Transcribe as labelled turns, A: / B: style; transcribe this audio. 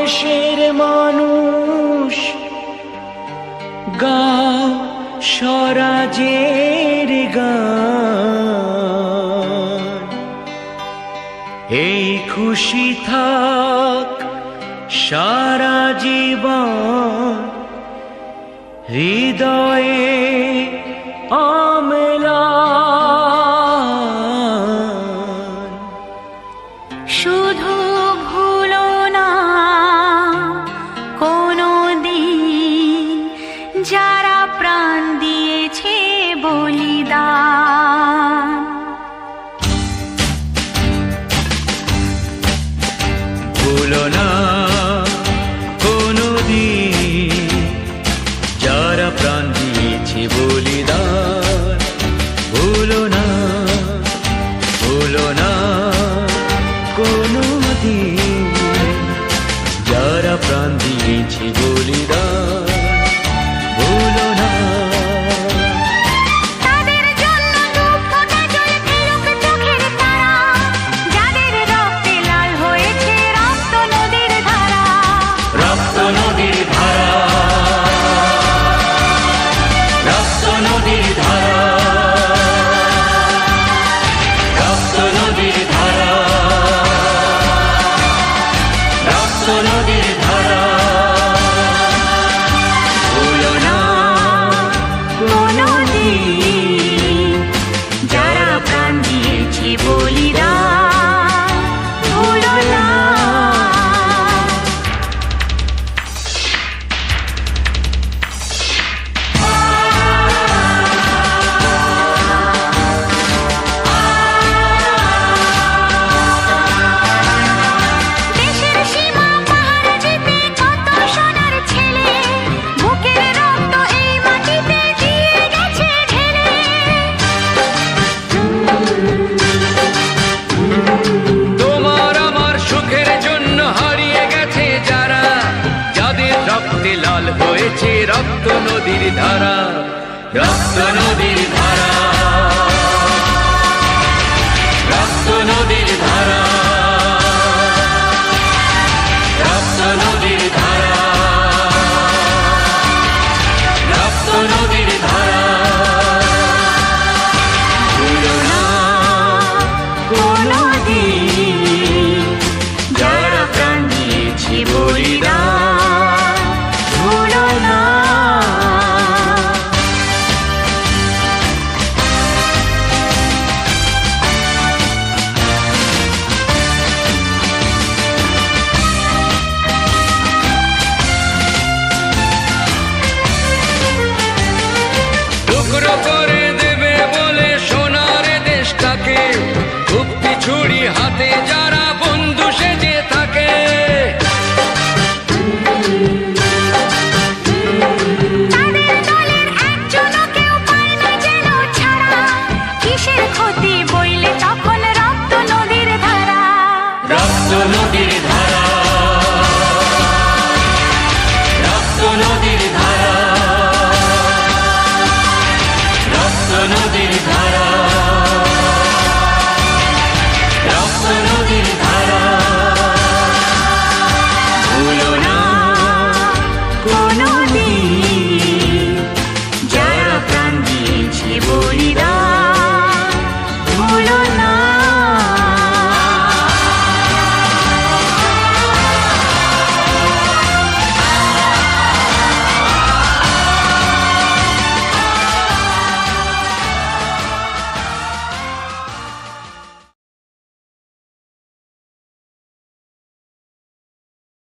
A: দেশের মানুষ গাও স্বরাজের গান। এই খুশি থাক সারা জীবন হৃদয়ে অম্লান।
B: শুধু ভুলো না কোনো দিন যারা প্রাণ দিয়েছে বলিদান।
A: ভুলো না কোনো দিন যারা প্রাণ দিয়েছে বলিদান। ভুলো না, ভুলো না কোনো দিন যারা প্রাণ দিয়েছে বলিদান। ভুলো না।
B: তাদের জন্য দুঃখটা জল ফেলুক চোখের তারা, যাদের রক্তে লাল হয়েছে রক্ত নদীর ধারা।
A: রক্ত নদীর ধারা, রক্ত নদীর ধারা, রক্ত নদীর ধারা, রক্ত নদীর ধারা। ভুলো না কোনো দিন যারা প্রাণ দিয়েছে বলিদান। ভুলো না।
B: দেশের সীমা পাহাড় যেতে কত সোনার ছেলে, বুকের রক্ত এই মাটিতে দিয়ে গেছে ঢেলে।
A: তোমার আমার সুখের জন্য হারিয়ে গেছে যারা, যাদের রক্তে লাল হয়েছে রক্ত নদীর ধারা। রক্ত নদীর